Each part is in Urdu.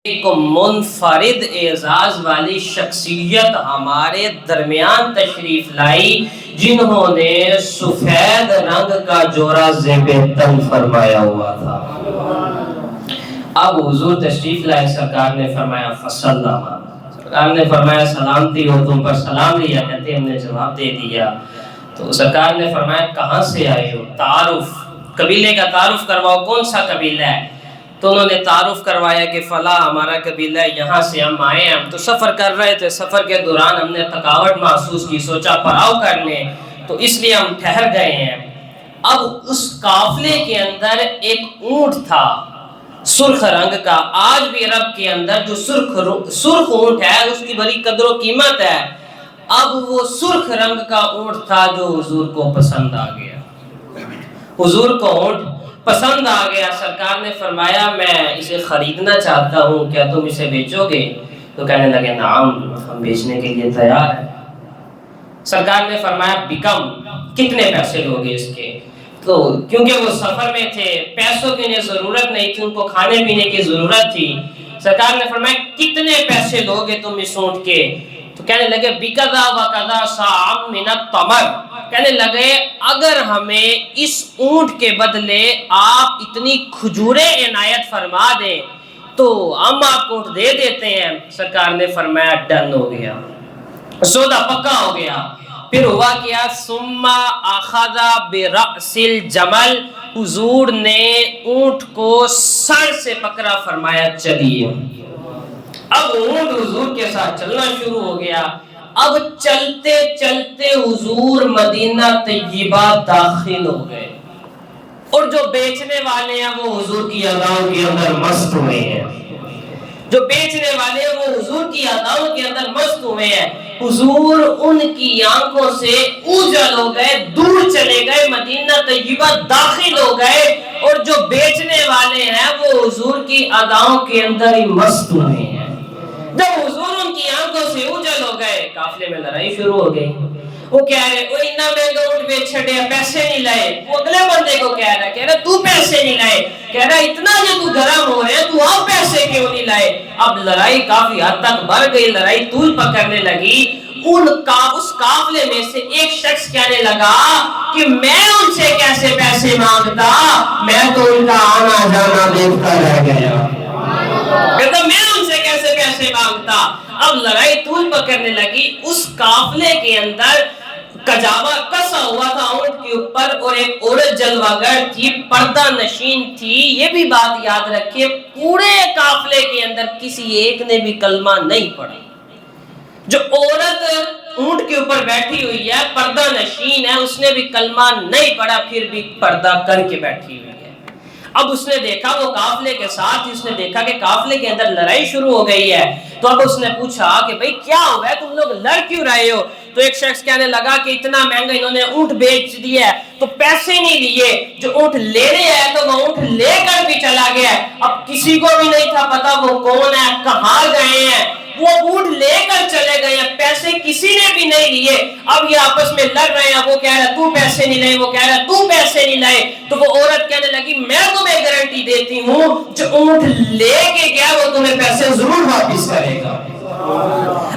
ایک منفرد اعزاز والی شخصیت ہمارے درمیان تشریف لائی جنہوں نے سفید رنگ کا جورا زیب تن فرمایا ہوا تھا۔ اب حضور تشریف لائے، سرکار نے فرمایا فسلم، سرکار نے فرمایا سلامتی ہو تم پر، سلام لیا، کہتے ہم نے جواب دے دیا۔ تو سرکار نے فرمایا کہاں سے آئے ہو؟ تعارف، قبیلے کا تعارف کرواؤ، کون سا قبیلہ ہے؟ تو انہوں نے تعارف کروایا کہ فلاں ہمارا قبیلہ ہے، یہاں سے ہم آئے ہیں۔ ہم تو سفر کر رہے تھے، سفر کے دوران ہم نے تھکاوٹ محسوس کی، سوچا پڑاؤ کر لیں، تو اس لیے ہم ٹھہر گئے ہیں۔ اب اس قافلے کے اندر ایک اونٹ تھا سرخ رنگ کا۔ آج بھی عرب کے اندر جو سرخ اونٹ ہے اس کی بڑی قدر و قیمت ہے۔ اب وہ سرخ رنگ کا اونٹ تھا جو حضور کو پسند آ گیا، حضور کو اونٹ پسند آ گیا۔ سرکار نے فرمایا میں اسے خریدنا چاہتا ہوں، کیا تم اسے بیچو گے؟ تو کہنے لگے نعم، ہم بیچنے کے لیے تیار ہیں۔ سرکار نے فرمایا بکم، کتنے پیسے لوگے اس کے؟ تو کیونکہ وہ سفر میں تھے، پیسوں کی انہیں ضرورت نہیں تھی، ان کو کھانے پینے کی ضرورت تھی۔ سرکار نے فرمایا کتنے پیسے لوگے تم اس اونٹ کے؟ تو کہنے لگے بکذا وکذا صاع من التمر، کہنے لگے اگر ہمیں اس اونٹ کے بدلے آپ اتنی کھجوریں عنایت فرما دیں تو ہم آپ کو اونٹ دے دیتے ہیں۔ سرکار نے فرمایا ڈن ہو گیا، سودا پکا ہو گیا۔ پھر ہوا کیا، ثم اخذ برأس الجمل، حضور نے اونٹ کو سر سے پکڑا، فرمایا چلیے۔ اب اونٹ حضور کے ساتھ چلنا شروع ہو گیا۔ اب چلتے چلتے حضور مدینہ طیبہ داخل ہو گئے، اور جو بیچنے والے ہیں وہ حضور کی اداؤں کے اندر مست ہوئے ہیں، جو بیچنے والے ہیں وہ حضور کی اداؤں کے اندر مست ہوئے ہیں۔ حضور ان کی آنکھوں سے اوجھل ہو گئے، دور چلے گئے، مدینہ طیبہ داخل ہو گئے، اور جو بیچنے والے ہیں وہ حضور کی اداؤں کے اندر ہی مست ہوئے ہیں۔ جب حضور ان کی آنکھوں سے اوجھل ہو گئے، قافلے میں لڑائی شروع ہو گئی۔ وہ کہہ رہے وہ اتنا مہنگا اونٹ بیچ چھڑے، پیسے نہیں لائے۔ وہ اگلے بندے کو کہہ رہا تو پیسے نہیں لائے، کہہ رہا اتنا جو تو گرم ہو رہے تو آپ پیسے کیوں نہیں لائے؟ اب لڑائی کافی حد تک بڑھ گئی، لڑائی طول پکڑنے لگی۔ اس قافلے میں سے ایک شخص کہنے لگا کہ میں ان سے کیسے پیسے مانگتا، میں تو ان کا آنا جانا دیکھتا رہ گیا، کہتا میں ان سے کیسے پیسے مانگتا۔ اب لڑائی طول پکڑنے لگی۔ اس قافلے کے اندر کجاوا کسا ہوا تھا اونٹ کے اوپر، اور ایک عورت جلوہ گر تھی، پردہ نشین تھی۔ یہ بھی بات یاد رکھیے، پورے قافلے کے اندر کسی ایک نے بھی کلمہ نہیں پڑھا۔ جو عورت اونٹ کے اوپر بیٹھی ہوئی ہے، پردہ نشین ہے، اس نے بھی کلمہ نہیں پڑھا، پھر بھی پردہ کر کے بیٹھی ہوئی ہے۔ اب اس نے دیکھا، وہ قافلے کے ساتھ اس نے دیکھا کہ قافلے کے اندر لڑائی شروع ہو گئی ہے۔ تو اب اس نے پوچھا کہ بھئی کیا ہوا ہے، تم لوگ لڑ کیوں رہے ہو؟ تو ایک شخص کہنے لگا کہ اتنا مہنگا انہوں نے اونٹ بیچ دیا ہے تو پیسے نہیں لیے، جو اونٹ لینے آیا تو وہ اونٹ لے کر بھی چلا گیا ہے۔ اب کسی کو بھی نہیں تھا پتا وہ کون ہے، کہاں گئے ہیں، وہ اونٹ لے کر چلے گئے ہیں، پیسے کسی نے بھی نہیں لیے۔ اب یہ آپس میں لڑ رہے ہیں، وہ کہہ رہا تو پیسے نہیں لائے، وہ کہہ رہا تو پیسے نہیں لائے۔ تو وہ عورت کہنے لگی میں تمہیں گارنٹی دیتی ہوں جو اونٹ لے کے گیا وہ تمہیں پیسے ضرور واپس کرے گا۔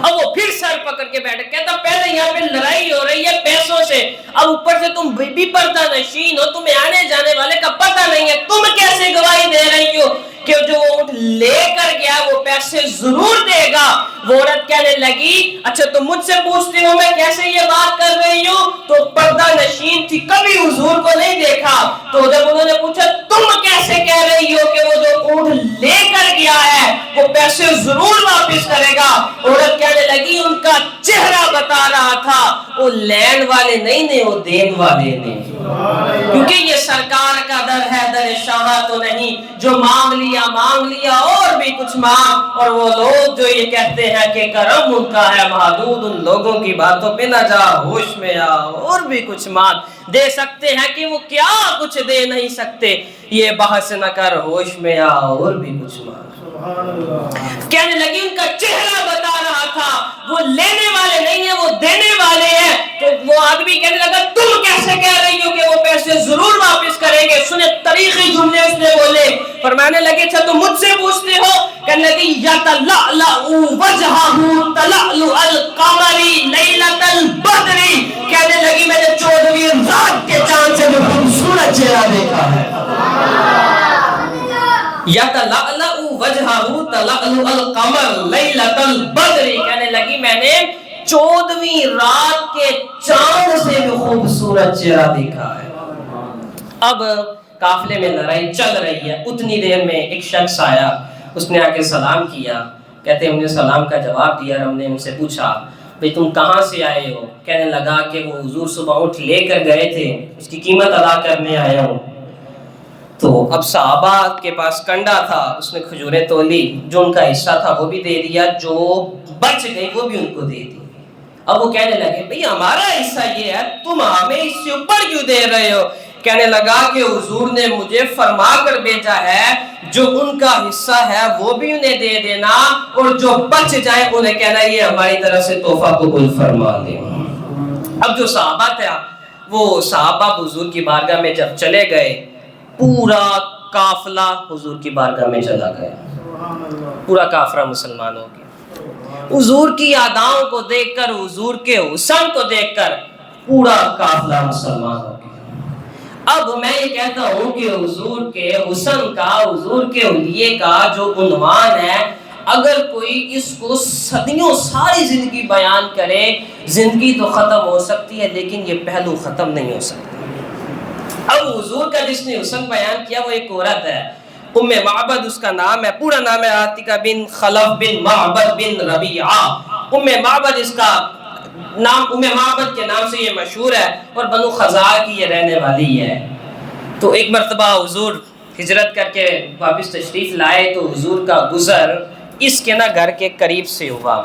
اب وہ پھر سر پکڑ کے بیٹھے، کہتا پہلے یہاں پہ لڑائی ہو رہی ہے پیسوں سے، اب اوپر سے تم بھی پردہ نشین ہو، تمہیں آنے جانے والے کا پتہ نہیں ہے، تم کیسے گواہی دے رہی ہو کہ جو اونٹ لے کر گیا وہ پیسے ضرور دے گا؟ وہ عورت کہنے لگی اچھا تم مجھ سے پوچھتی ہو میں کیسے یہ بات کر رہی ہوں؟ تو پردہ نشین تھی، کبھی حضور کو نہیں دیکھا۔ تو جب انہوں نے پوچھا تم کیسے کہہ رہی ہو کہ وہ جو اونٹ لے کر گیا ہے وہ پیسے ضرور واپس کرے گا؟ عورت کہنے لگی ان کا چہرہ بتا رہا تھا وہ لین والے نہیں نے، وہ دین والے نے، کیونکہ یہ سرکار کا در ہے، در شاہ تو نہیں، جو مانگ لیا اور بھی کچھ مانگ۔ اور وہ لوگ جو یہ کہتے ہیں کہ کرم ان کا ہے محدود، ان لوگوں کی باتوں پہ نہ جا، ہوش میں آ اور بھی کچھ مانگ۔ دے سکتے ہیں کہ وہ کیا کچھ دے نہیں سکتے، یہ بحث نہ کر، ہوش میں آ اور بھی کچھ مانگ۔ کہنے لگی ان کا چہرہ بتا رہا تھا وہ لینے والے نہیں ہیں، وہ دینے والے ہیں. تو وہ آدمی کہنے لگا تم کیسے کہہ رہی ہو کہ وہ پیسے ضرور واپس کریں گے؟ سنے تاریخی جملے اس نے بولے. فرمانے لگے اچھا تم مجھ سے پوچھتے ہو؟ کہنے لگی یتلألأ وجہہ تلألؤ القمر لیلۃ البدر. کہنے لگی میں نے 14ویں رات کے چاند سے بھی خوبصورت چہرہ دیکھا ہے. یتلألأ وجہہ تلألؤ القمر لیلۃ البدر. کہنے لگی میں نے 14ویں رات کے چاند سے بھی خوبصورت چہرہ دیکھا ہے. اب قافلے میں لڑائی چل رہی ہے. اتنی دیر میں ایک شخص آیا، اس نے آ کے سلام کیا. کہتے ہم نے سلام کا جواب دیا اور ہم نے ان سے پوچھا بھئی تم کہاں سے آئے ہو؟ کہنے لگا کہ وہ حضور صبح اٹھ لے کر گئے تھے، اس کی قیمت ادا کرنے آیا ہوں. تو اب صحابہ کے پاس کنڈا تھا، اس نے کھجوریں تولی، جو ان کا حصہ تھا وہ بھی دے دیا، جو بچ گئی وہ بھی ان کو دے دی. اب وہ کہنے لگے بھئی ہمارا حصہ یہ ہے، تم ہمیں اس سے اوپر کیوں دے رہے ہو؟ کہنے لگا کہ حضور نے مجھے فرما کر بھیجا ہے جو ان کا حصہ ہے وہ بھی انہیں دے دینا، اور جو بچ جائے انہیں کہنا یہ ہماری طرف سے تحفہ قبول فرما دیں. اب جو صحابہ تھا وہ صحابہ حضور کی بارگاہ میں جب چلے گئے، پورا قافلہ حضور کی بارگاہ میں چلا گیا. پورا قافلہ مسلمانوں کی حضور کی اداؤں کو دیکھ کر، حضور کے حسن کو دیکھ کر پورا قافلہ مسلمان ہو گیا. اب میں یہ کہتا ہوں کہ حضور کے حسن کا، حضور کے حلیے کا جو عنوان ہے، اگر کوئی اس کو صدیوں ساری زندگی بیان کرے، زندگی تو ختم ہو سکتی ہے لیکن یہ پہلو ختم نہیں ہو سکتا. اب حضور کا جس نے حسن بیان کیا وہ ایک عورت ہے، ام معبد اس کا نام ہے، پورا نام ہے عاتقہ بن خلف بن معبد بن ربیعہ. ام معبد اس کا نام، ام معبد کے نام سے یہ مشہور ہے اور بنو خزاعہ کی یہ رہنے والی ہے. تو ایک مرتبہ حضور ہجرت کر کے واپس تشریف لائے تو حضور کا گزر اس کے گھر کے قریب سے ہوا.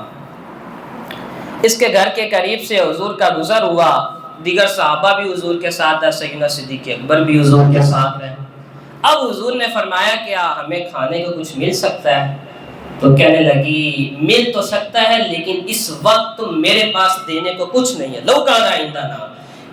اس کے گھر کے قریب سے حضور کا گزر ہوا. دیگر صحابہ بھی حضور کے ساتھ ہے، سیدنا صدیق اکبر بھی حضور کے ساتھ ہے. اب حضور نے فرمایا کیا ہمیں کھانے کو کچھ مل سکتا ہے؟ تو کہنے لگی مل تو سکتا ہے لیکن اس وقت میرے پاس دینے کو کچھ نہیں ہے. لو کہاں عندنا.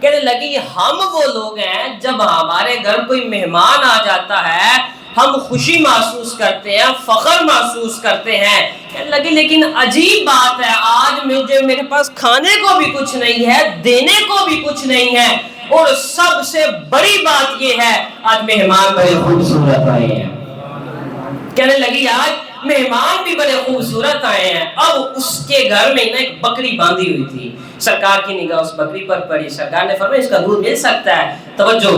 کہنے لگی ہم وہ لوگ ہیں جب ہمارے گھر کوئی مہمان آ جاتا ہے ہم خوشی محسوس کرتے ہیں، فخر محسوس کرتے ہیں. کہنے لگی لیکن عجیب بات ہے آج میرے پاس کھانے کو بھی کچھ نہیں ہے، دینے کو بھی کچھ نہیں ہے، اور سب سے بڑی بات یہ ہے آج مہمان بڑے خوبصورت آئے ہیں. کہنے لگی آج مہمان بھی بڑے خوبصورت آئے ہیں. اب اس کے گھر میں ایک بکری باندھی ہوئی تھی. سرکار کی نگاہ اس بکری پر پڑی. سرکار نے فرمایا اس کا دودھ مل سکتا ہے. توجہ،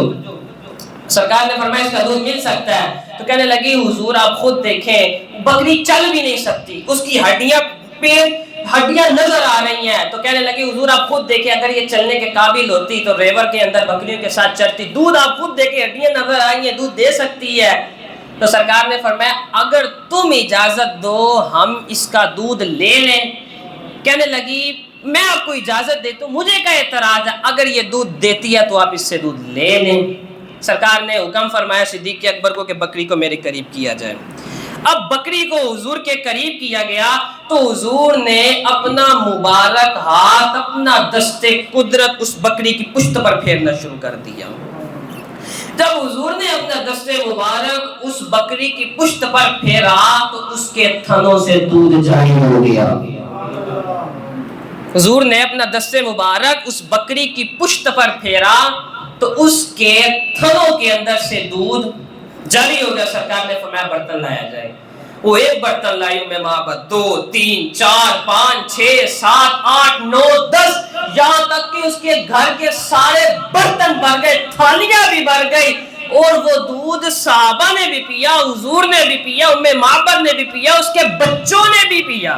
سرکار نے فرمایا اس کا دودھ مل سکتا ہے. تو کہنے لگی حضور آپ خود دیکھیں بکری چل بھی نہیں سکتی، اس کی ہڈیاں نظر آ رہی ہیں. تو کہنے لگی حضور آپ خود دیکھیں اگر یہ چلنے کے قابل ہوتی تو ریور کے اندر بکریوں کے ساتھ چرتی. دودھ آپ خود دیکھیں ہڈیاں نظر آئی ہیں، دودھ دے سکتی ہے. تو سرکار نے فرمایا اگر تم اجازت دو ہم اس کا دودھ لے لیں. کہنے لگی میں آپ کو اجازت دیتا ہوں، مجھے کیا اعتراض ہے، اگر یہ دودھ دیتی ہے تو آپ اس سے دودھ لے لیں. سرکار نے حکم فرمایا صدیق اکبر کو کہ بکری کو میرے قریب کیا جائے. اب بکری کو حضور کے قریب کیا گیا تو حضور نے اپنا مبارک ہاتھ، اپنا دست قدرت اس بکری کی پشت پر پھیرنا شروع کر دیا. جب حضور نے اپنا دست مبارک اس بکری کی پشت پر پھیرا تو اس کے تھنوں سے دودھ جاری ہو گیا. حضور نے اپنا دست مبارک اس بکری کی پشت پر پھیرا تو اس کے تھنوں کے اندر سے دودھ جاری ہو گیا. سرکار نے فرمایا برتن لایا جائے. وہ ایک برتن لائی میں محبت، 2 3 4 5 6 7 8 9 10 یہاں تک کہ اس کے گھر کے سارے برتن بھر گئے، تھالیاں بھی بھر گئی. اور وہ دودھ صحابہ نے بھی پیا، حضور نے بھی پیا، ام معبد نے بھی پیا، اس کے بچوں نے بھی پیا.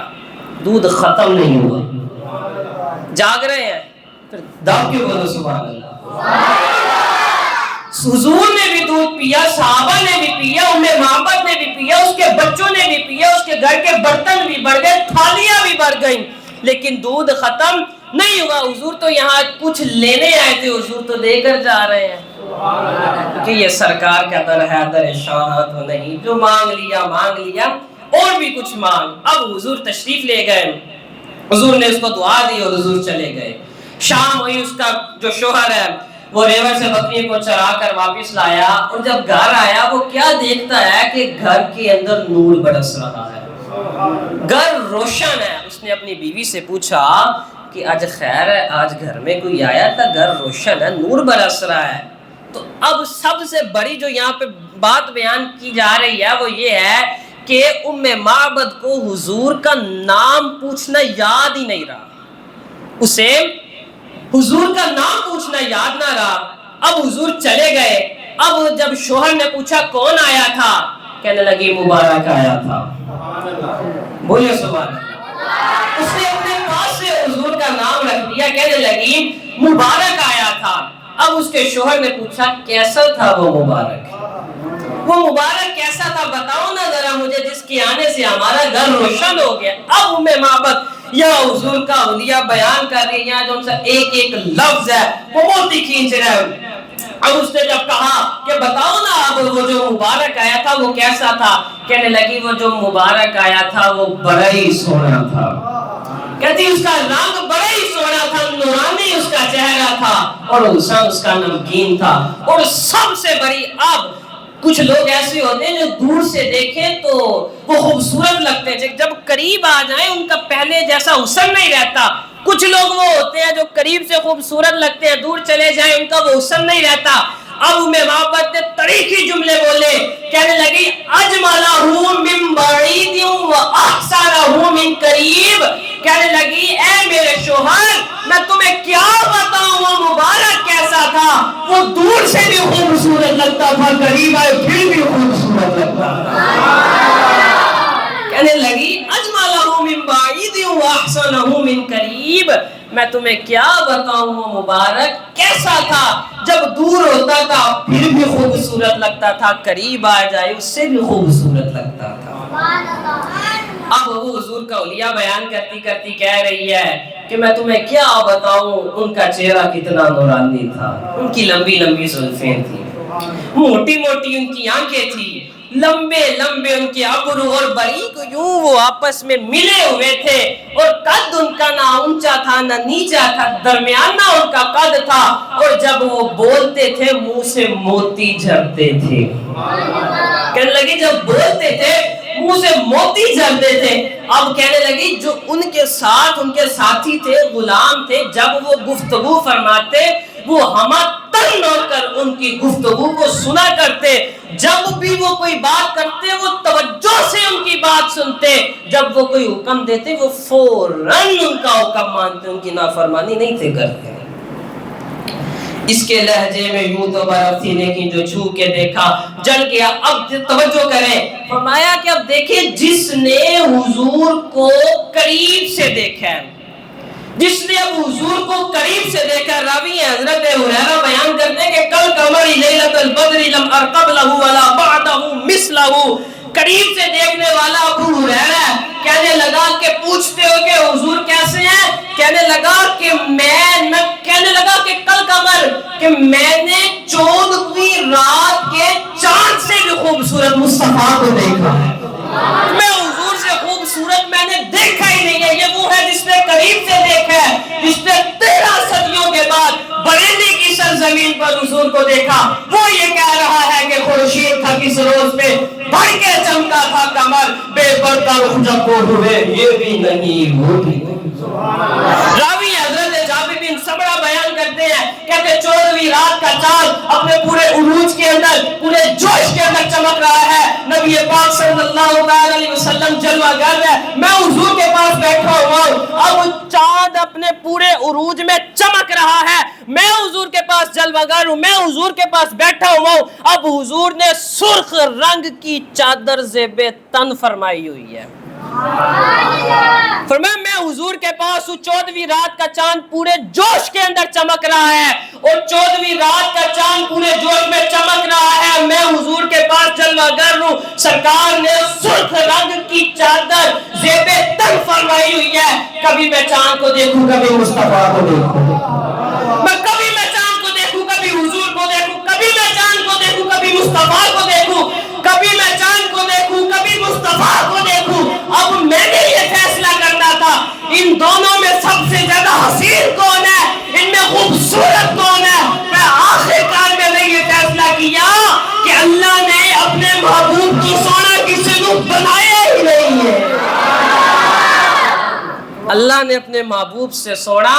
دودھ ختم نہیں ہوا. جاگ رہے ہیں پھر دم کیوں بولو سبحان اللہ. حضور نے بھی دودھ پیا، صحابہ نے بھی پیا، ام معبد نے بھی پیا، اس کے بچوں نے بھی پیا، اس کے گھر کے برتن بھی بھر گئے، تھالیاں بھی بھر گئیں، لیکن دودھ ختم نہیں ہوا. حضور تو یہاں کچھ لینے آئے تھے، حضور تو دے کر جا رہے ہیں کہ یہ سرکار کا در ہے در شاہ تو نہیں، جو مانگ لیا اور بھی کچھ مانگ. اب حضور تشریف لے گئے. حضور نے اس کو دعا دی اور حضور چلے گئے. شام ہوئی, اس کا جو شوہر ہے وہ ریور سے بکری کو چرا کر واپس لایا, اور جب گھر آیا وہ کیا دیکھتا ہے کہ گھر کے اندر نور برس رہا ہے, گھر روشن ہے. اس نے اپنی بیوی سے پوچھا کہ آج خیر ہے, آج گھر میں کوئی آیا تھا, گھر روشن ہے, نور برس رہا ہے. تو اب سب سے بڑی جو یہاں پہ بات بیان کی جا رہی ہے وہ یہ ہے کہ ام معبد کو حضور کا نام پوچھنا یاد ہی نہیں رہا, اسے حضور کا نام پوچھنا یاد نہ رہا. اب حضور چلے گئے. اب جب شوہر نے پوچھا کون آیا تھا, کہنے لگی مبارک آیا تھا. بولیے سبحان اللہ. اس نے اپنے پاس سے حضور کا نام رکھ دیا, کہنے لگی مبارک آیا تھا. اب اس کے شوہر نے پوچھا کیسا تھا وہ مبارک, وہ مبارک کیسا تھا بتاؤ نا ذرا مجھے, جس کے آنے سے ہمارا گھر روشن ہو گیا. اب ام معبد یا حضور کا حلیہ بیان کر رہی ہیں, جو ان سے ایک ایک لفظ ہے وہ موتی کھینچ رہے ہیں. اب اس نے جب کہا کہ بتاؤ نا اب وہ جو مبارک آیا تھا وہ کیسا تھا, کہنے لگی وہ جو مبارک آیا تھا وہ بڑا ہی سونا تھا. کہتی اس کا رنگ بڑا ہی سونا تھا, نورانی اس کا چہرہ تھا, اور حسن اس کا نمکین تھا. اور سب سے بڑی, اب کچھ لوگ ایسے ہوتے ہیں جو دور سے دیکھیں تو وہ خوبصورت لگتے ہیں, جب قریب آ جائیں ان کا پہلے جیسا حسن نہیں رہتا. کچھ لوگ وہ ہوتے ہیں جو قریب سے خوبصورت لگتے ہیں, دور چلے جائیں ان کا وہ حسن نہیں رہتا. اب ام معبد نے تاریخی جملے بولے, کہنے لگی اجملہ من بعید و احسنہ من قریب. کہنے لگی اے میرے شوہر میں تمہیں کیا بتاؤں وہ مبارک کیسا تھا, وہ دور سے بھی خوبصورت لگتا تھا, قریب آئے پھر بھی خوبصورت لگتا تھا. کہنے لگی اجملہ من بعید و احسنہ من قریب, میں تمہیں کیا بتاؤں وہ مبارک کیسا تھا, جب دور ہوتا تھا پھر بھی خوبصورت لگتا تھا, قریب آ جائے اس سے بھی خوبصورت لگتا تھا. اب وہ حضور کا حلیہ بیان کرتی کرتی کہہ رہی ہے کہ میں تمہیں کیا بتاؤں ان کا چہرہ کتنا نورانی تھا, ان کی لمبی لمبی زلفیں تھیں, موٹی موٹی ان کی آنکھیں تھیں, لمبے لمبے ان کے ابرو اور باریک یوں وہ آپس میں ملے ہوئے تھے, اور قد ان کا نہ اونچا تھا نہ نیچا تھا, درمیانہ ان کا قد تھا, اور جب وہ بولتے تھے منہ سے موتی جھرتے تھے. کہنے لگی جب بولتے تھے منہ سے موتی جھرتے تھے. اب کہنے لگی جو ان کے ساتھ ان کے ساتھی تھے, غلام تھے, جب وہ گفتگو فرماتے وہ ہما تن ہو کر ان کی گفتگو کو سنا کرتے, جب بھی وہ کوئی بات کرتے وہ توجہ سے ان کی بات سنتے, جب وہ کوئی حکم دیتے وہ فوراً ان کا حکم مانتے, ان کی نافرمانی نہیں تھے کرتے. اس کے لہجے میں یوں تو برف تھی لیکن جو چھو کے دیکھا جل گیا. اب توجہ کریں, فرمایا کہ اب دیکھیں جس نے حضور کو قریب سے دیکھا ہے, جس نے اب حضور کو قریب سے دیکھا, راوی حضرت ہریرہ بیان کرتے ہیں کہ کل قمر لیلۃ البدر لم ار قبلہ ولا بعدہ مثلہ. قریب سے دیکھنے والا ابو ہریرہ کہنے لگا کہ پوچھتے ہو کہ حضور کیسے ہیں, کہنے لگا کہ کل قمر کہ میں نے 14ویں رات کے چاند سے بھی خوبصورت مصطفیٰ کو دیکھا ہے. میں حضور سے خوبصورت میں نے دیکھا ہی نہیں ہے. یہ وہ ہے جس نے قریب سے دیکھا ہے, جس نے 13 صدیوں کے بعد بریلی کی سرزمین پر حضور کو دیکھا. وہ یہ کہہ رہا ہے کہ خورشید تھا کس روز پہ بڑھ کے چمکا تھا قمر, بے پردہ رخ جب کو ہوئے یہ بھی نہیں وہ بھی نہیں. راوی حضرت جابر بن سمرہ بیان کرتے ہیں, کہتے 14ویں رات کا چاند اپنے پورے عروج کے اندر, پورے جوش کے اندر چمک رہا ہے. نبی پاک صلی اللہ علیہ وسلم جلوہ گر ہے, میں حضور کے پاس بیٹھا ہوا ہوں. اب چاند اپنے پورے عروج میں چمک رہا ہے, میں حضور کے پاس جلوہ گر ہوں, میں حضور کے پاس بیٹھا ہوا ہوں. اب حضور نے سرخ رنگ کی چادر زیب تن فرمائی ہوئی ہے. فرمایا میں حضور کے پاس ہوں, 14ویں رات کا چاند پورے جوش کے اندر چمک رہا ہے, اور 14ویں رات کا چاند پورے جوش میں چمک رہا ہے, میں حضور کے پاس جلوہ گر ہوں. سرکار نے سرخ رنگ کی چادر زیب تن فرمائی ہوئی ہے. کبھی میں چاند کو دیکھوں کبھی مصطفیٰ کو دیکھوں, میں کبھی میں چاند کو دیکھوں کبھی حضور کو دیکھوں, کبھی میں چاند کو دیکھوں کبھی مصطفیٰ کو دیکھوں, کبھی میں چاند کو دیکھوں کبھی مصطفیٰ کو دیکھوں. اب میں نے یہ فیصلہ کرنا تھا ان دونوں اللہ نے اپنے محبوب سے سوڑا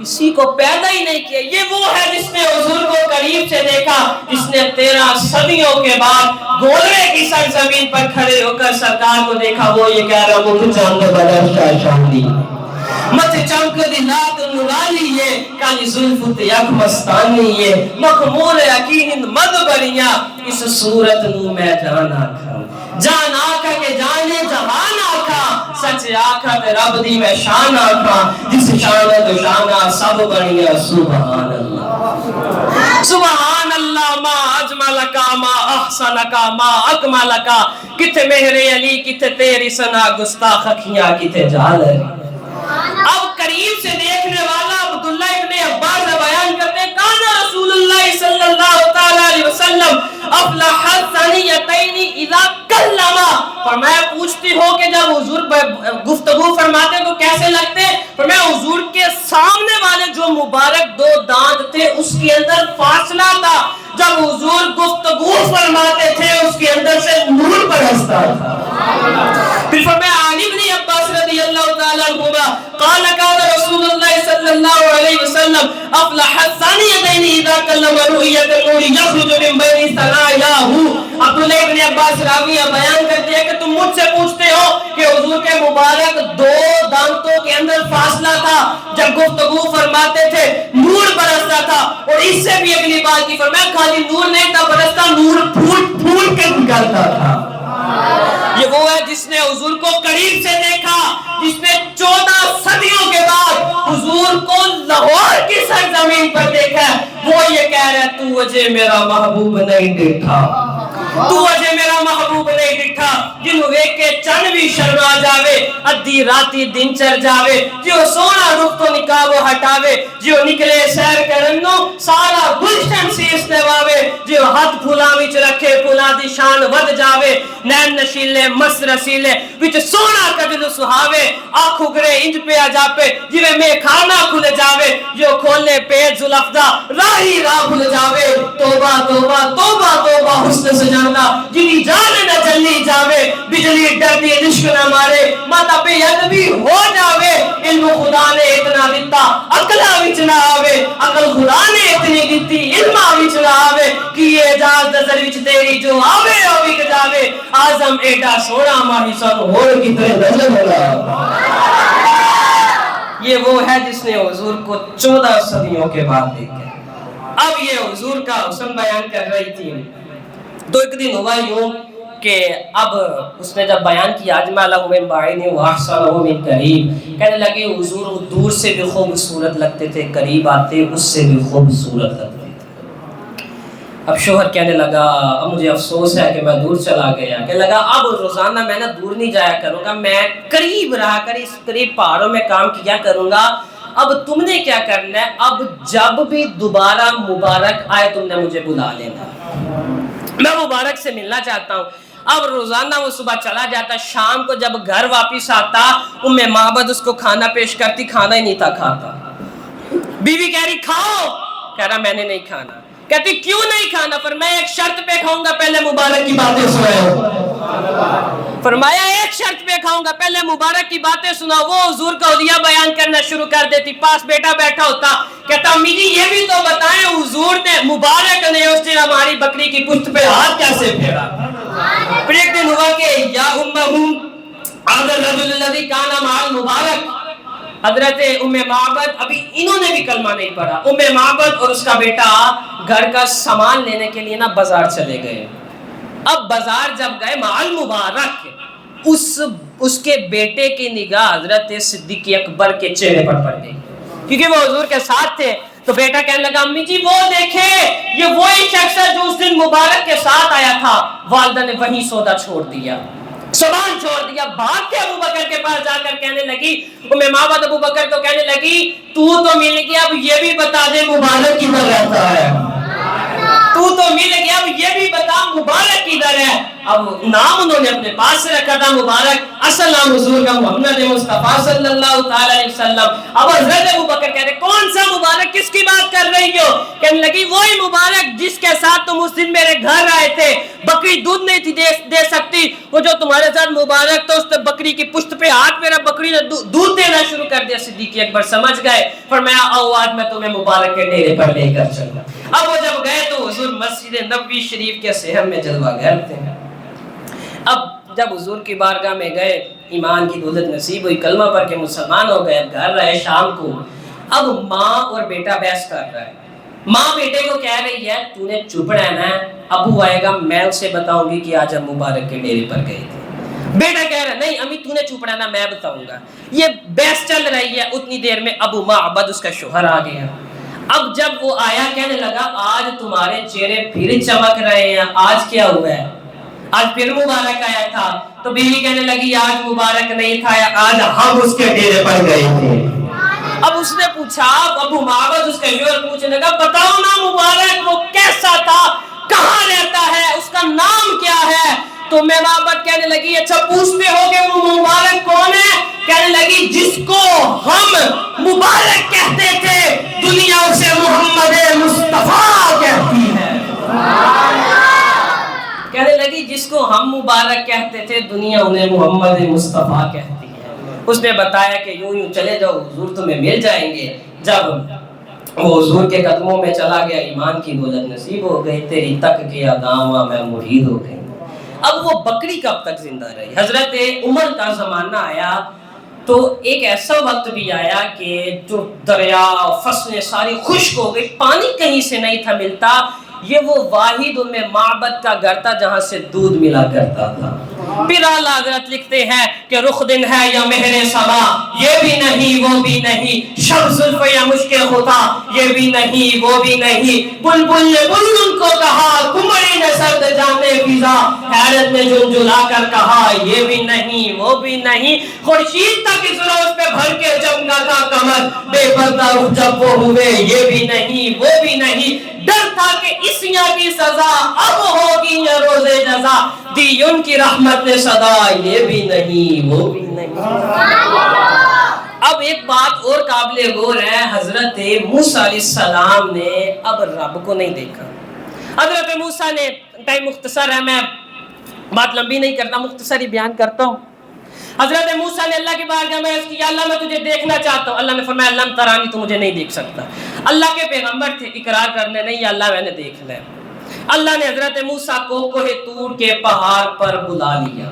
کسی کو پیدا ہی نہیں کیا. یہ وہ ہے جس نے حضور کو قریب سے دیکھا, جس نے 13 صدیوں کے بعد گولوے کی سرزمین پر کھڑے ہو کر سرکار کو دیکھا. وہ یہ کہہ رہا مجھ چاند بدر شاہ شاندی مت چمک دی لات نورالی یہ کالی زلفت یک مستانی یہ مخمول یقین مد بریاں اس صورت نو میں جان آکھا جان آکھا کہ جانے جہان آکھا سچ آکھا کہ رب دی میں شان آکھا جس شان تو شانہ سب بریاں سبحان اللہ سبحان اللہ ما اجملکا ما احسنکا ما اکملکا کتے مہر علی کتے تیری سنا گستاخ اکھیاں کتے جالر. اب قریب سے دیکھنے والا عبداللہ ابن عباس بیان کرتے ہیں کانا رسول اللہ صلی اللہ علیہ وسلم افلح الثنیتین اذا کلما. فرمایا پوچھتی ہو کہ جب حضور گفتگو فرماتے تو کیسے لگتے؟ فرمایا حضور کے سامنے والے جو مبارک 2 دانت تھے اس کے اندر فاصلہ تھا. جب حضور گفتگو فرماتے تھے اس کے اندر سے نور برستا تھا. پھر فرمایا علی بن عباس رضی اللہ تعالیٰ عنہما قال قال رسول اللہ صلی اللہ علیہ وسلم افلح الثانیتین اذا کلم رؤیت النور یخرج من بین ثنایاہ. عبداللہ ابن عباس راویہ بیان کرتے ہیں کہ تم مجھ سے پوچھتے ہو کہ حضور کے مبارک 2 دانتوں کے اندر فاصلہ تھا, جب گفتگو فرماتے تھے نور برستا تھا. اور اس سے بھی اگلی بات کی فرمایا خالی نور نہیں تھا برستا, نور پھوٹ پھوٹ کے نکلتا تھا. یہ وہ ہے جس نے حضور کو قریب سے دیکھا, جس نے 14 صدیوں کے بعد حضور کو لاہور کی سرزمین پر دیکھا. وہ یہ کہہ رہا ہے تو وجہ میرا محبوب نہیں دیکھا, تو وجہ میرا محبوب نہیں دیکھا. جنہوں ویک کے چن بھی شرما جاوے ادھی راتی دن چر جاوے جو سونا رخ تو نکاب ہٹاوے جو نکلے سیر کرنو سارا گلشن سیس نواوے جو ہاتھ پھولا وچ رکھے پھولا دی شان ود جاوے نین نشیلے مس رسیلے وچ سونا کجل سہاوے آنکھ اگرے انج پہ آ جاپے جوے میں کھانا کھل جاوے جو کھولے پیٹ زلفدہ راہی راہ بھول جاوے. توبہ توبہ توبہ توبہ حسن سجانا جنی جان نہ جلی جاوے بجلی ڈرتی عشق نہ مارے ماتا بے ادبی ہو جاوے. علم خدا نے اتنا دیتا عقلہ وچ نہ آوے, عقل خدا نے اتنی دیتی علمہ وچ نہ آوے. کیے اجاز نظر وچ تیری جو آوے او وک جاوے آزم ایڈا سونا ماہی سن ہور کتنے نظر ملا. یہ وہ ہے جس نے حضور کو 14 صدیوں کے بعد دیکھا. اب یہ حضور کا حسن بیان کر رہی تھی تو ایک دن ہوا یوں کہ اب اس نے جب بیان کیا اجمل من بعید واحسن من قریب, کہنے لگے حضور دور سے بھی خوبصورت لگتے تھے, قریب آتے اس سے بھی خوبصورت لگتے تھے. اب شوہر کہنے لگا اب مجھے افسوس ہے کہ میں دور چلا گیا. کہنے لگا اب روزانہ میں نہ دور نہیں جایا کروں گا, میں قریب رہا کر اس قریب پہاڑوں میں کام کیا کروں گا. اب تم نے کیا کرنا ہے, اب جب بھی دوبارہ مبارک آئے تم نے مجھے بلا لینا, میں مبارک سے ملنا چاہتا ہوں. اب روزانہ وہ صبح چلا جاتا, شام کو جب گھر واپس آتا ام معبد اس کو کھانا پیش کرتی, کھانا ہی نہیں تھا کھاتا. بیوی کہہ رہی کھاؤ, کہہ رہا میں نے نہیں کھانا. کہتی کیوں نہیں کھانا؟ فرمایا ایک شرط پہ کھاؤں گا, پہلے مبارک کی باتیں سناؤ. فرمایا ایک شرط پہ کھاؤں گا, پہلے مبارک کی باتیں سناؤ. وہ حضور کا علیہ بیان کرنا شروع کر دیتی. پاس بیٹا بیٹھا ہوتا, کہتا امی جی یہ بھی تو بتائیں حضور نے مبارک نے اس دن ہماری بکری کی پشت پہ ہاتھ کیسے پھیرا. پھر ایک دن ہوا کہ یا امہم هذا الرجل الذي كان مع المبارک, حضرت ام معبد ابھی انہوں نے بھی کلمہ نہیں پڑھا. ام معبد اور اس کا بیٹا گھر کا سامان لینے کے لیے نا بازار چلے گئے. اب بازار جب گئے مع المبارک, اس کے بیٹے کی نگاہ حضرت صدیق اکبر کے چہرے پر پڑ گئی کیونکہ وہ حضور کے ساتھ تھے. تو بیٹا کہنے لگا امی جی وہ دیکھے یہ وہی شخص ہے جو اس دن مبارک کے ساتھ آیا تھا. والدہ نے وہی سودا چھوڑ دیا, سامان چھوڑ دیا, بھاگ کے ابو بکر کے پاس جا کر کہنے لگی ام معبد ابو بکر کو کہنے لگی تو مل گیا, اب یہ بھی بتا دے مبارک کدھر رہتا ہے. تو مل گیا، اب یہ بھی بتا مبارک کدھر ہے؟ اب نام انہوں نے اپنے پاس سے رکھا تھا مبارک، اصل نام حضور کا محمد مصطفیٰ صلی اللہ تعالی علیہ وسلم۔ اب حضرت ابوبکر کہتے کون سا مبارک، کس کی بات کر رہی ہو؟ کہنے لگی وہی مبارک جس کے ساتھ تم اس دن میرے گھر آئے تھے، بکری دودھ نہیں تھی دے سکتی، وہ جو تمہارے ساتھ مبارک تو اس نے بکری کی پشت پہ ہاتھ میرا، بکری نے دودھ دینا شروع کر دیا۔ صدیق اکبر سمجھ گئے، فرمایا آؤ آج میں تمہیں مبارک کے ڈیرے پر لے کر چلوں۔ اب وہ جب گئے تو حضور مسجد نبوی شریف کے صحن میں جلوہ گر تھے۔ اب جب حضور کی بارگاہ میں گئے، ایمان کی دولت نصیب ہوئی، کلمہ پڑھ کے مسلمان ہو گئے، گھر رہے شام کو۔ اب ماں اور بیٹا بحث کر رہا ہے۔ ماں بیٹے کو کہہ رہی ہے تو نے چپ رہنا ہے، ابو آئے گا میں اسے بتاؤں گی کہ آج ہم مبارک کے ڈیرے پر گئے تھے۔ بیٹا کہہ رہا ہے نہیں امی تو نے چپ رہنا، میں بتاؤں گا۔ یہ بحث چل رہی ہے، اتنی دیر میں ابو معبد اس کا شوہر آ گیا۔ اب جب وہ آیا کہنے لگا آج تمہارے چہرے پھر چمک رہے ہیں، آج کیا ہوا ہے؟ آج پھر مبارک آیا تھا؟ تو بیوی کہنے لگی آج مبارک نہیں تھا، آج ہم اس کے ڈیرے پر گئے تھے۔ اب اس نے پوچھا، ابو معبد اس کا شوہر پوچھنے لگا بتاؤ نا مبارک وہ کیسا تھا، کہاں رہتا ہے، اس کا نام کیا ہے؟ تو میں معبد کہنے لگی اچھا پوچھتے ہو کہ وہ مبارک کون ہے؟ کہنے لگی جس کو ہم مبارک کہتے تھے دنیا اسے محمد مصطفیٰ کہتی ہے۔ کہنے لگی جس کو ہم مبارک کہتے تھے دنیا انہیں محمد مصطفیٰ کہتی ہے۔ اس نے بتایا کہ یوں یوں چلے جاؤ حضور تمہیں مل جائیں گے۔ جب وہ حضور کے قدموں میں چلا گیا، ایمان کی دولت نصیب ہو گئی، تیری تک کے اداواں میں مرید ہو گئی۔ اب وہ بکری کب تک زندہ رہی؟ حضرت عمر کا زمانہ آیا تو ایک ایسا وقت بھی آیا کہ جو دریا فصلیں ساری خشک ہو گئی، پانی کہیں سے نہیں تھا ملتا۔ یہ وہ واحد میں معبد کا گھر تھا جہاں سے دودھ ملا کرتا تھا۔ پھر اعلیٰ حضرت لکھتے ہیں کہ رخ دن ہے یا مہر سما، یہ بھی نہیں وہ بھی نہیں، شب زلف یا مشک خطا، یہ بھی نہیں وہ بھی نہیں، بلبل نے بلبل کو کہا، کمری نے سرد جانے فضا، حیرت نے جھنجھلا کر کہا یہ بھی نہیں وہ بھی نہیں، خورشید تک اس روز پہ بھر کے چمکا تھا کمر، بے پردہ رخ جب وہ ہوئے، یہ بھی نہیں وہ بھی نہیں، ڈر تھا کہ اسیاں کی سزا اب ہوگی یا روز جزا، دی ان کی رحمت نے صدا، یہ بھی نہیں وہ بھی نہیں۔ اب ایک بات اور قابل غور ہے، حضرت موسیٰ علیہ السلام نے اب رب کو نہیں دیکھا۔ حضرت موسیٰ نے، ٹائم مختصر ہے میں بات لمبی نہیں کرتا، مختصر ہی بیان کرتا ہوں۔ حضرت موسیٰ نے اللہ کی بارگاہ میں عرض کیا اللہ میں تجھے دیکھنا چاہتا ہوں۔ اللہ نے فرمایا لن ترانی، تو مجھے نہیں دیکھ سکتا۔ اللہ کے پیغمبر تھے، اقرار کرنے نہیں یا اللہ میں نے دیکھ لیا۔ اللہ نے حضرت موسیٰ کو کوہ طور کے پہاڑ پر بلا لیا۔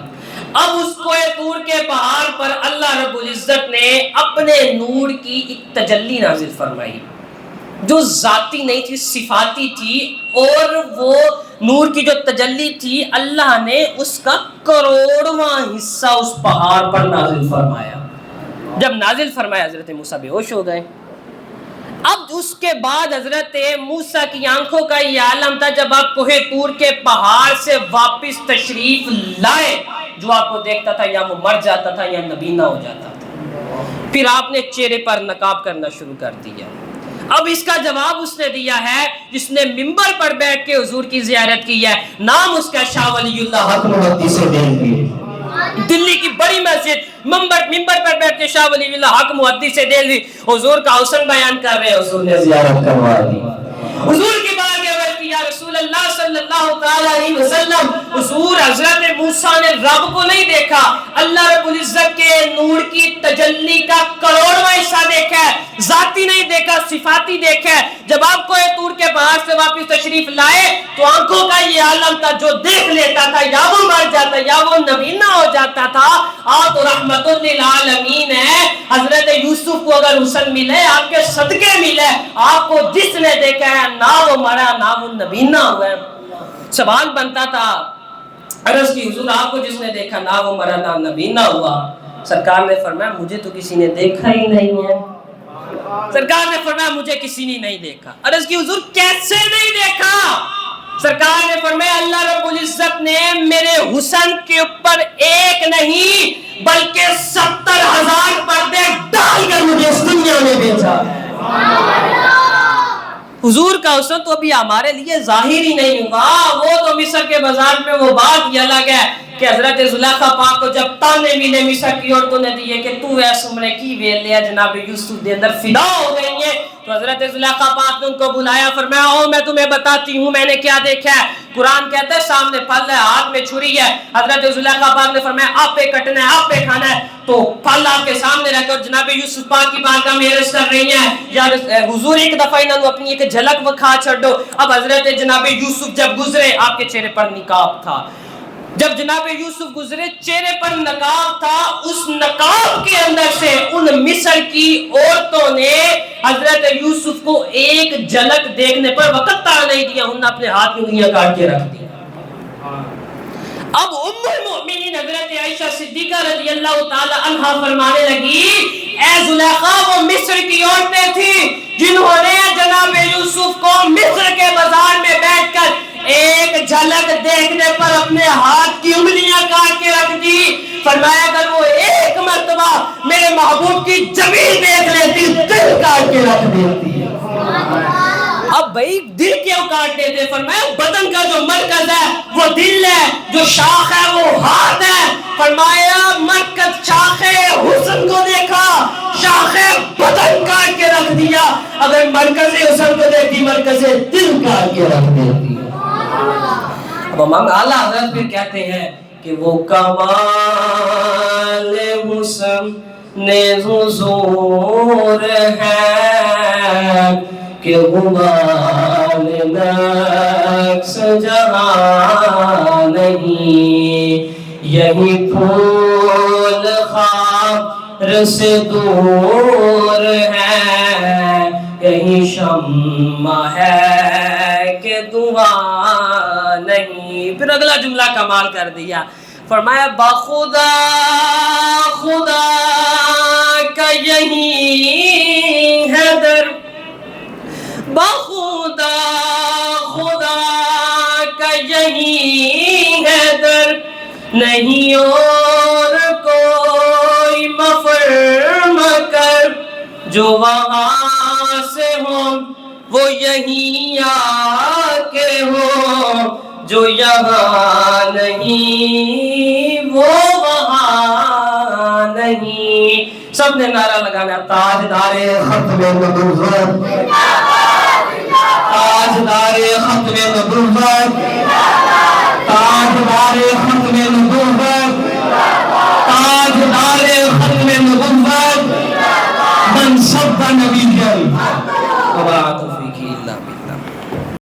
اب اس کوہ طور کے پہاڑ پر اللہ رب العزت نے اپنے نور کی ایک تجلی نازل فرمائی جو ذاتی نہیں تھی، صفاتی تھی، اور وہ نور کی جو تجلی تھی اللہ نے اس کا کروڑواں حصہ اس پہاڑ پر نازل فرمایا۔ جب نازل فرمایا حضرت موسیٰ بے ہوش ہو گئے۔ اب اس کے بعد حضرت موسیٰ کی آنکھوں کا یہ عالم تھا جب آپ کوہ طور کے پہاڑ سے واپس تشریف لائے، جو آپ کو دیکھتا تھا یا وہ مر جاتا تھا یا نبینا ہو جاتا تھا۔ پھر آپ نے چہرے پر نقاب کرنا شروع کر دیا۔ اب اس کا جواب اس نے دیا ہے جس نے منبر پر بیٹھ کے حضور کی زیارت کی ہے، نام اس کا شاہ ولی اللہ حق محدث دہلوی، دلی کی بڑی مسجد، منبر پر بیٹھ کے شاہ ولی اللہ حق محدث دہلوی حضور کا حسن بیان کر رہے ہیں۔ حضور نے زیارت کروا دی، حضور کی بارگاہ میں یا رسول اللہ صلی اللہ تعالی علیہ وسلم، حضور حضرت موسیٰ نے رب کو نہیں دیکھا، اللہ رب العزت کے نور کی تجلی کا کروڑواں حصہ دیکھا ہے، ذاتی نہیں دیکھا، صفاتی دیکھا ہے۔ جب آپ کوہ طور کے پہاڑ سے واپس تشریف لائے تو آنکھوں کا یہ عالم تھا، جو دیکھ لیتا تھا یا وہ مر جاتا یا وہ نبینا ہو جاتا تھا۔ آپ رحمت للعالمین ہیں، حضرت یوسف کو اگر حسن ملے، آپ کے صدقے ملے، آپ کو جس نے دیکھا ہے نہ وہ مرا نہ وہ نبینا ہوا ہے۔ سوال بنتا تھا، عرض کی حضور آپ کو جس نے دیکھا نہ وہ مرا نہ نبینا ہوا۔ سرکار نے فرمایا مجھے تو کسی نے دیکھا ہی نہیں ہے۔ سرکار نے فرمایا مجھے کسی نے نہیں دیکھا۔ عرض کی حضور کیسے نہیں دیکھا؟ سرکار نے فرمایا اللہ رب العزت نے میرے حسن کے اوپر ایک نہیں بلکہ 70,000 پردے ڈال کر مجھے اس دنیا میں بھیجا ہے۔ حضور کا حسن تو ابھی ہمارے لیے ظاہر ہی نہیں ہوا، وہ تو مصر کے بازار میں وہ بات ہی الگ ہے کہ حضرت زلیخا پاک کو جب تانے ملے مصر کی عورتوں نے دیے کہ تو ایسا عمرے کی ویل لیا جناب یوسف دے اندر فدا ہو گئی ہیں، تو حضرت زلیخا پاک نے ان کو بلایا، فرمایا او میں تمہیں بتاتی ہوں میں نے کیا دیکھا ہے۔ قرآن کہتا ہے سامنے پھل ہے، ہاتھ میں چھری ہے، حضرت زلیخا پاک نے فرمایا آپ پہ کٹنا ہے، آپ پہ کھانا ہے، تو پھل آپ کے سامنے رکھ کر جناب یوسف پاک کی بارگاہ میں عرض کر رہی ہیں یا حضور ایک دفعہ انہوں نے اپنی ایک جھلک وکھا چھڑو۔ اب حضرت جناب یوسف جب گزرے آپ کے چہرے پر نقاب تھا، جب جناب یوسف گزرے چہرے پر نقاب تھا، اس نقاب کے اندر سے ان مصر کی عورتوں نے حضرت یوسف کو ایک جھلک دیکھنے پر وقت تا نہیں دیا، انہوں نے اپنے ہاتھ میں انگلیاں کاٹ کے رکھ دی۔ اب ام المؤمنین حضرت عائشہ صدیقہ رضی اللہ تعالی عنہا فرمانے لگی اے زلیخا وہ مصر کی عورتیں تھیں جنہوں نے جناب یوسف کو مصر کے بازار میں بیٹھ کر ایک جھلک دیکھنے پر اپنے ہاتھ کی انگلیاں کاٹ کے رکھ دی۔ فرمایا اگر وہ ایک مرتبہ میرے محبوب کی جبین دیکھ لیتی دل کاٹ کے رکھ دیتی۔ اب بھائی دل کیوں کاٹ دیتے؟ فرمایا بدن کا جو مرکز ہے وہ دل ہے، جو شاخ ہے وہ ہاتھ ہے۔ فرمایا مرکز شاخ حسن کو دیکھا، شاخ بدن کاٹ کے رکھ دیا، اگر مرکز حسن کو دیکھتی مرکز دل کاٹ کے رکھ دیتی۔ اب امام اعلیٰ حضرت پھر کہتے ہیں کہ وہ کمال حسن حضور ہے کہ غبار نقص جہاں نہیں، یہی پھول خار سے دور ہے، یہی شمع ہے کہ دعا نہیں۔ پھر اگلا جملہ کمال کر دیا، فرمایا بخدا خدا کا یہی ہے در، بخدا خدا کا یہی ہے در، نہیں اور کوئی مفر مکر، جو وہاں سے ہوں وہ یہیں آ کے ہوں، جو یہاں نہیں وہ وہاں نہیں۔ سب نے نعرہ لگانا تاجدار ختم نبوت، تاجدار ختم نبوت، تاجدار ختم نبوت۔